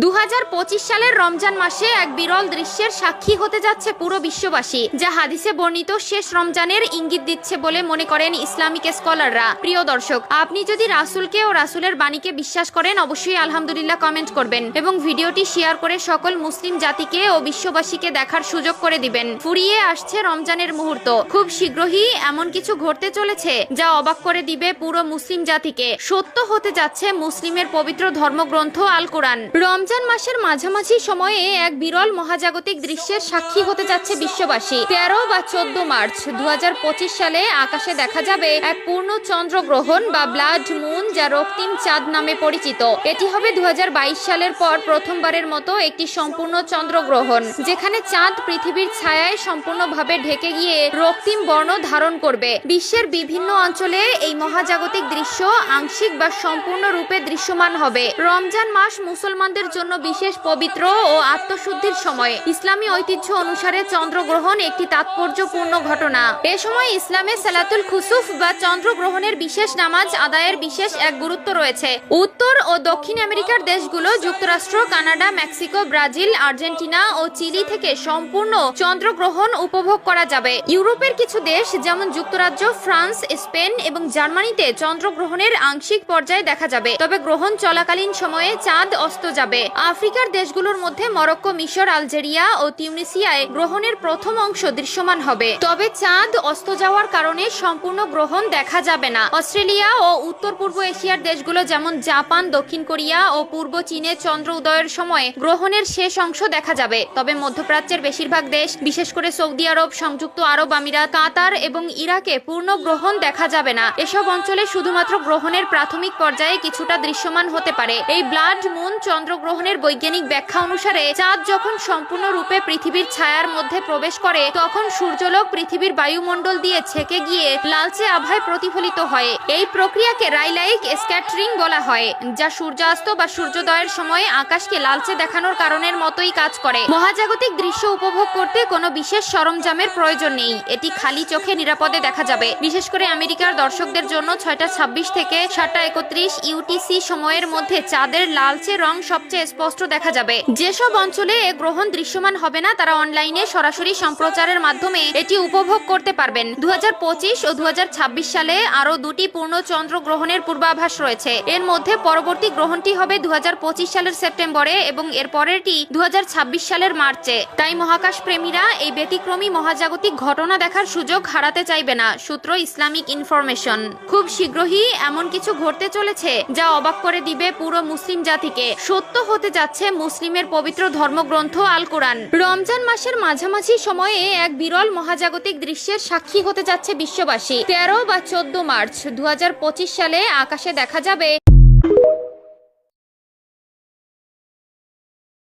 2025 সালের রমজান মাসে এক বিরল দৃশ্যের সাক্ষী হতে যাচ্ছে পুরো বিশ্ববাসী, যা হাদিসে বর্ণিত শেষ রমজানের ইঙ্গিত দিচ্ছে বলে মনে করেন ইসলামিক স্কলাররা। প্রিয় দর্শক, আপনি যদি রাসূলকে ও রাসূলের বাণীকে বিশ্বাস করেন, অবশ্যই আলহামদুলিল্লাহ কমেন্ট করবেন এবং ভিডিওটি শেয়ার করে সকল মুসলিম জাতিকে ও বিশ্ববাসীকে দেখার সুযোগ করে দিবেন। ফুরিয়ে আসছে রমজানের মুহূর্ত, খুব শীঘ্রই এমন কিছু ঘটতে চলেছে যা অবাক করে দিবে পুরো মুসলিম জাতিকে। সত্য হতে যাচ্ছে মুসলিমের পবিত্র ধর্মগ্রন্থ আল কোরআন। রমজান মাসের মাঝামাঝি সময়ে এক বিরল মহাজাগতিক দৃশ্যের সাক্ষী হতে যাচ্ছে বিশ্ববাসী। 13 বা 14 মার্চ 2025 সালে আকাশে দেখা যাবে এক পূর্ণ চন্দ্রগ্রহণ বা ব্লাড মুন, যা রক্তিম চাঁদ নামে পরিচিত। এটি হবে 2022 সালের পর প্রথমবারের মতো একটি সম্পূর্ণ চন্দ্রগ্রহণ, যেখানে চাঁদ পৃথিবীর ছায়ায় সম্পূর্ণভাবে ঢেকে গিয়ে রক্তিম বর্ণ ধারণ করবে। বিশ্বের বিভিন্ন অঞ্চলে এই মহাজাগতিক দৃশ্য আংশিক বা সম্পূর্ণ রূপে দৃশ্যমান হবে। রমজান মাস মুসলমানদের জন্য বিশেষ পবিত্র ও আত্মশুদ্ধির সময়। ইসলামী ঐতিহ্য অনুসারে চন্দ্রগ্রহণ একটি তাৎপর্যপূর্ণ ঘটনা। এ সময় ইসলামে সালাতুল খুসুফ বা চন্দ্রগ্রহণের বিশেষ নামাজ আদায়ের বিশেষ এক গুরুত্ব রয়েছে। উত্তর ও দক্ষিণ আমেরিকার দেশগুলো, যুক্তরাষ্ট্র, কানাডা, মেক্সিকো, ব্রাজিল, আর্জেন্টিনা ও চিলি থেকে সম্পূর্ণ চন্দ্রগ্রহণ উপভোগ করা যাবে। ইউরোপের কিছু দেশ যেমন যুক্তরাজ্য, ফ্রান্স, স্পেন এবং জার্মানিতে চন্দ্রগ্রহণের আংশিক পর্যায়ে দেখা যাবে, তবে গ্রহণ চলাকালীন সময়ে চাঁদ অস্ত যাবে। আফ্রিকার দেশগুলোর মধ্যে মরক্কো, মিশর, আলজেরিয়া ও তিউনিসিয়ায় গ্রহণের প্রথম অংশ দৃশ্যমান হবে, তবে চাঁদ অস্ত যাওয়ার কারণে সম্পূর্ণ গ্রহণ দেখা যাবে না। অস্ট্রেলিয়া ও উত্তর পূর্ব এশিয়ার দেশগুলো যেমন জাপান, দক্ষিণ কোরিয়া ও পূর্ব চীনে চন্দ্র উদয়ের সময় গ্রহণের শেষ অংশ দেখা যাবে, তবে মধ্যপ্রাচ্যের বেশিরভাগ দেশ, বিশেষ করে সৌদি আরব, সংযুক্ত আরব আমিরাত, কাতার এবং ইরাকে পূর্ণ গ্রহণ দেখা যাবে না। এসব অঞ্চলে শুধুমাত্র গ্রহণের প্রাথমিক পর্যায়ে কিছুটা দৃশ্যমান হতে পারে। এই ব্লাড মুন চন্দ্রগ্রহণের বৈজ্ঞানিক ব্যাখ্যা অনুসারে চাঁদ যখন সম্পূর্ণরূপে পৃথিবীর ছায়ার মধ্যে প্রবেশ করে, তখন সূর্যলোক পৃথিবীর বায়ুমণ্ডল দিয়ে ছেকে গিয়ে লালচে আভায় প্রতিফলিত হয়। এই প্রক্রিয়াকে রাইলাইক স্ক্যাটারিং বলা হয়, যা সূর্যাস্ত বা সূর্যোদয়ের সময় আকাশকে লালচে দেখানোর কারণের মতোই কাজ করে। মহাজাগতিক দৃশ্য উপভোগ করতে কোনো বিশেষ সরঞ্জামের প্রয়োজন নেই, এটি খালি চোখে নিরাপদে দেখা যাবে। বিশেষ করে আমেরিকার দর্শকদের জন্য 6টা 26 থেকে 7টা 31 ইউটিসি সময়ের মধ্যে চাঁদের লালচে রং সবচেয়ে স্পষ্ট দেখা যাবে। যেসব অঞ্চলে এ গ্রহণ দৃশ্যমান হবে না, তারা অনলাইনে সরাসরি সম্প্রচারের মাধ্যমে এটি উপভোগ করতে পারবেন। 2025 ও 2026 সালে আরো দুটি পূর্ণ চন্দ্রগ্রহণের পূর্বাভাস রয়েছে। এর মধ্যে পরবর্তী গ্রহণটি হবে 2025 সালের সেপ্টেম্বরে এবং এর পরেরটি 2026 সালের মার্চে। তাই মহাকাশ প্রেমীরা এই ব্যতিক্রমী মহাজাগতিক ঘটনা দেখার সুযোগ হারাতে চাইবে না। সূত্র ইসলামিক ইনফরমেশন। খুব শীঘ্রই এমন কিছু ঘটতে চলেছে যা অবাক করে দিবে পুরো মুসলিম জাতিকে। সত্য হতে যাচ্ছে মুসলিমের পবিত্র ধর্মগ্রন্থ আল কোরআন। রমজান মাসের মাঝামাঝি সময়ে এক বিরল মহাজাগতিক দৃশ্যের সাক্ষী হতে যাচ্ছে বিশ্ববাসী। 13 বা 14 মার্চ 2025 সালে আকাশে দেখা যাবে